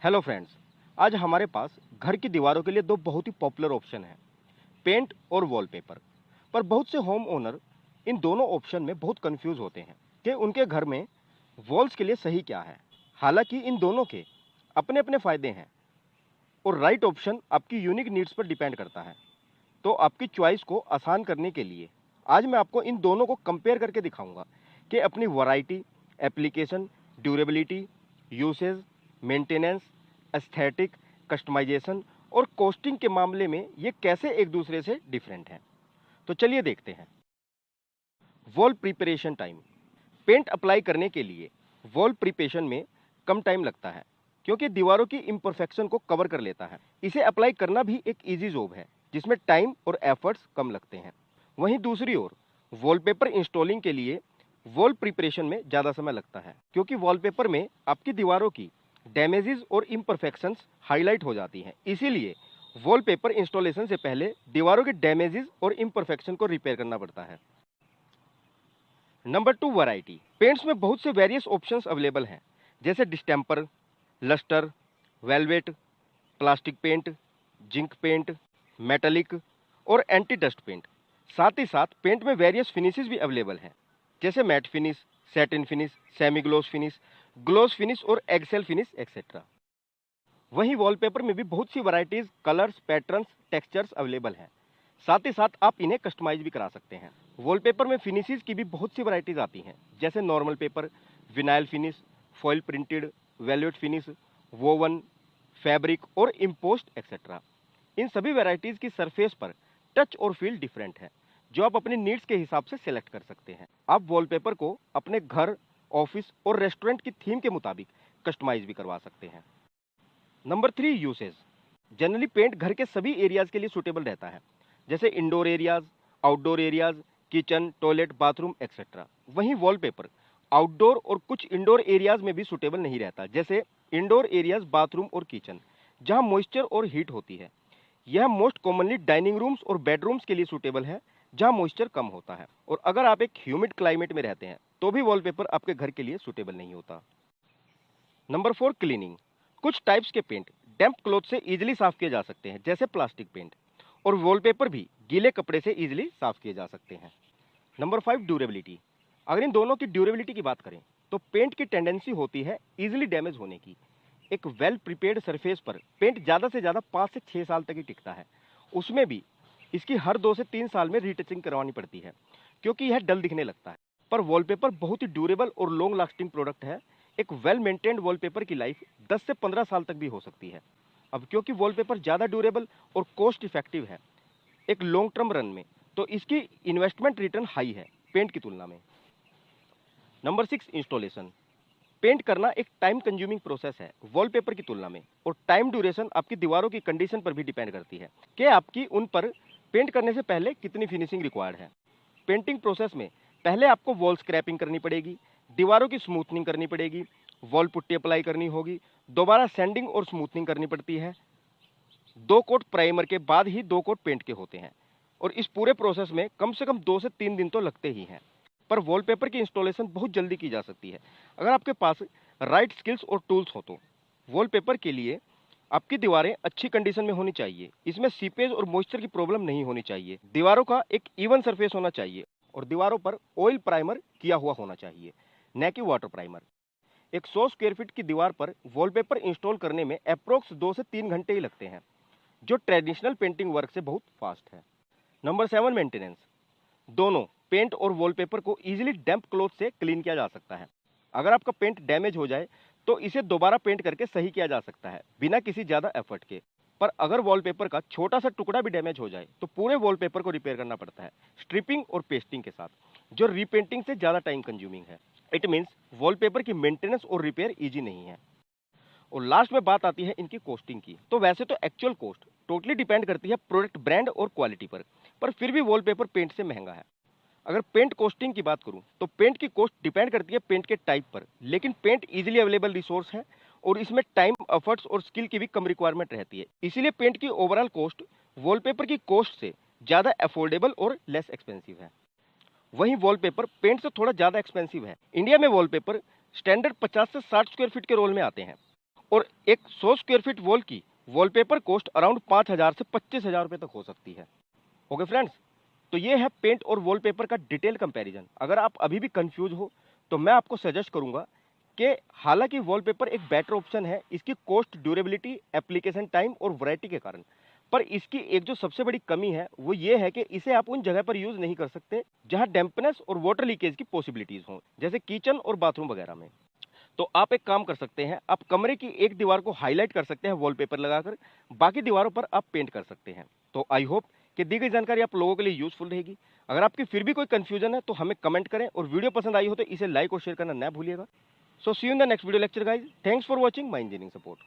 Hello friends, आज हमारे पास घर की दीवारों के लिए दो बहुत ही पॉपुलर ऑप्शन हैं, पेंट और वॉलपेपर। पर बहुत से होम ओनर इन दोनों ऑप्शन में बहुत कंफ्यूज होते हैं कि उनके घर में वॉल्स के लिए सही क्या है। हालांकि इन दोनों के अपने अपने फायदे हैं और राइट ऑप्शन आपकी यूनिक नीड्स पर डिपेंड करता है। तो आपकी चॉइस को आसान करने के लिए आज मैं आपको इन दोनों को कंपेयर करके दिखाऊंगा कि अपनी variety, application, durability, usage, maintenance, aesthetic, customization और कॉस्टिंग के मामले में ये कैसे एक दूसरे से डिफरेंट हैं। तो चलिए देखते हैं। Wall preparation time. Paint apply करने के लिए वॉल प्रिपरेशन में कम टाइम लगता है क्योंकि दीवारों की इम्परफेक्शन को कवर कर लेता है। इसे अप्लाई करना भी एक इजी जॉब है जिसमें टाइम और एफर्ट्स कम लगते हैं। वहीं दूसरी ओर वॉलपेपर इंस्टॉलिंग के लिए वॉल प्रिपरेशन में ज़्यादा समय लगता है क्योंकि वॉलपेपर में आपकी दीवारों की डैमेजेस और इम्परफेक्शंस हाईलाइट हो जाती हैं। इसीलिए वॉलपेपर इंस्टॉलेशन से पहले दीवारों के डैमेजेस और इम्परफेक्शन को रिपेयर करना पड़ता है। Number 2, variety. पेंट्स में बहुत से वेरियस ऑप्शंस अवेलेबल हैं जैसे distemper, luster, velvet, plastic paint, zinc paint, metallic और एंटी डस्ट पेंट। साथ ही साथ पेंट में वेरियस फिनिशेस भी अवेलेबल हैं जैसे matte finish, satin finish, semi gloss finish, gloss finish और एक्सेल फिनिश एक्सेट्रा। वहीं वॉलपेपर में भी बहुत सी varieties, colours, patterns, textures available हैं। साथ ही साथ आप इन्हें कस्टमाइज भी करा सकते हैं। वॉलपेपर में फिनिशेस की भी बहुत सी वैरायटीज आती हैं जैसे normal paper, vinyl finish, foil printed, velvet finish, woven, fabric और इम्पोस्ट एक्सेट्रा। इन सभी वैरायटीज की सरफेस पर टच और फील डिफरेंट है जो आप अपनी नीड्स के हिसाब से सिलेक्ट कर सकते हैं। आप वॉलपेपर को अपने घर, ऑफिस और रेस्टोरेंट की थीम के मुताबिक कस्टमाइज भी करवा सकते हैं। Number 3, usage. जनरली पेंट घर के सभी एरियाज के लिए सूटेबल रहता है जैसे indoor areas, outdoor areas, kitchen, toilet, bathroom etcetera. वहीं वॉलपेपर आउटडोर और कुछ इंडोर एरियाज में भी सूटेबल नहीं रहता जैसे इंडोर एरियाज, बाथरूम और किचन जहां मॉइस्चर और हीट होती है। यह मोस्ट कॉमनली डाइनिंग रूम्स और बेडरूम्स के लिए सूटेबल है जहां मॉइस्चर कम होता है। और अगर आप एक ह्यूमिड क्लाइमेट में रहते हैं तो भी वॉलपेपर आपके घर के लिए सूटेबल नहीं होता। Number 4, cleaning. कुछ टाइप्स के पेंट डैम्प क्लॉथ से इजीली साफ किए जा सकते हैं जैसे प्लास्टिक पेंट, और वॉलपेपर भी गीले कपड़े से इजीली साफ किए जा सकते हैं। Number 5, durability. अगर इन दोनों की ड्यूरेबिलिटी की बात करें तो पेंट की टेंडेंसी होती है इजीली डैमेज होने की। एक वेल प्रिपेयर्ड सरफेस पर पेंट ज़्यादा से ज़्यादा 5 से 6 साल तक ही टिकता है। उसमें भी इसकी हर 2 से 3 साल में रीटचिंग करवानी पड़ती है क्योंकि यह डल दिखने लगता है। पर वॉलपेपर बहुत ही ड्यूरेबल और लॉन्ग लास्टिंग प्रोडक्ट है। एक वेल मेंटेन्ड वॉलपेपर की लाइफ 10 से 15 साल तक भी हो सकती है। अब क्योंकि वॉलपेपर ज़्यादा ड्यूरेबल और कॉस्ट इफेक्टिव है एक लॉन्ग टर्म रन में, तो इसकी इन्वेस्टमेंट रिटर्न हाई है पेंट की तुलना में। Number 6, installation. पेंट करना एक टाइम कंज्यूमिंग प्रोसेस है वॉलपेपर की तुलना में, और टाइम ड्यूरेशन आपकी दीवारों की कंडीशन पर भी डिपेंड करती है कि आपकी उन पर पेंट करने से पहले कितनी फिनिशिंग रिक्वायर्ड है। पेंटिंग प्रोसेस में पहले आपको वॉल स्क्रैपिंग करनी पड़ेगी, दीवारों की स्मूथनिंग करनी पड़ेगी, वॉल पुट्टी अप्लाई करनी होगी, दोबारा सैंडिंग और स्मूथनिंग करनी पड़ती है। 2 कोट प्राइमर के बाद ही 2 कोट पेंट के होते हैं, और इस पूरे प्रोसेस में कम से कम 2 से 3 दिन तो लगते ही हैं। पर वॉलपेपर की इंस्टॉलेशन बहुत जल्दी की जा सकती है अगर आपके पास राइट स्किल्स और टूल्स हो तो। वॉलपेपर के लिए आपकी दीवारें अच्छी कंडीशन में होनी चाहिए, इसमें सीपेज और मॉइस्चर की प्रॉब्लम नहीं होनी चाहिए, दीवारों का एक इवन सरफेस होना चाहिए, और दीवारों पर ऑयल प्राइमर किया हुआ होना चाहिए, न कि वाटर प्राइमर। एक 100 स्क्वायर फीट की दीवार पर वॉलपेपर इंस्टॉल करने में अप्रोक्स 2 से 3 घंटे ही लगते हैं, जो ट्रेडिशनल पेंटिंग वर्क से बहुत फास्ट है। Number 7, maintenance. दोनों पेंट और वॉलपेपर को इजीली डैम्प क्लॉथ से क्लीन किया जा सकता है। अगर आपका पेंट डैमेज हो जाए तो इसे दोबारा पेंट करके सही किया जा सकता है बिना किसी ज्यादा एफर्ट के। पर अगर वॉलपेपर का छोटा सा टुकड़ा भी डैमेज हो जाए तो पूरे वॉलपेपर को रिपेयर करना पड़ता है स्ट्रिपिंग और पेस्टिंग के साथ, जो रीपेंटिंग से ज्यादा टाइम कंज्यूमिंग है। इट मीन्स वॉलपेपर की मेंटेनेंस और रिपेयर इजी नहीं है। और लास्ट में बात आती है इनकी कॉस्टिंग की। तो वैसे तो एक्चुअल कॉस्ट टोटली डिपेंड करती है प्रोडक्ट ब्रांड और क्वालिटी पर फिर भी वॉलपेपर पेंट से महंगा है। अगर पेंट कॉस्टिंग की बात करूं तो पेंट की कॉस्ट डिपेंड करती है पेंट के टाइप पर, लेकिन पेंट इजीली अवेलेबल रिसोर्स है और इसमें टाइम, एफर्ट्स और स्किल की भी कम रिक्वायरमेंट रहती है। इसीलिए पेंट की ओवरऑल कॉस्ट वॉलपेपर की कॉस्ट से ज्यादा अफोर्डेबल और लेस एक्सपेंसिव है। वहीं वॉलपेपर पेंट से थोड़ा ज्यादा एक्सपेंसिव है। इंडिया में वॉलपेपर स्टैंडर्ड 50 से 60 स्क्वायर फीट के रोल में आते हैं और एक 100 स्क्वायर फीट वॉल की वॉलपेपर कॉस्ट अराउंड 5,000 से 25,000 रुपए तक हो सकती है। ओके फ्रेंड्स, तो ये है पेंट और वॉलपेपर का डिटेल कंपैरिजन। अगर आप अभी भी कंफ्यूज हो तो मैं आपको सजेस्ट करूंगा कि हालांकि वॉलपेपर एक बेटर ऑप्शन है इसकी कॉस्ट, ड्यूरेबिलिटी, एप्लीकेशन टाइम और वैरायटी के कारण, पर इसकी एक जो सबसे बड़ी कमी है वो ये है कि इसे आप उन जगह पर यूज नहीं कर सकते जहां डैम्पनेस और वाटर लीकेज की पॉसिबिलिटीज हों, जैसे किचन और बाथरूम वगैरह में। तो आप एक काम कर सकते हैं, आप कमरे की एक दीवार को हाईलाइट कर सकते हैं वॉलपेपर लगाकर, बाकी दीवारों पर आप पेंट कर सकते हैं। तो आई होप कि दी गई जानकारी आप लोगों के लिए यूजफुल रहेगी। अगर आपकी फिर भी कोई कंफ्यूजन है तो हमें कमेंट करें, और वीडियो पसंद आई हो तो इसे लाइक और शेयर करना ना भूलिएगा। So see you in the next video lecture guys. Thanks for watching my engineering support.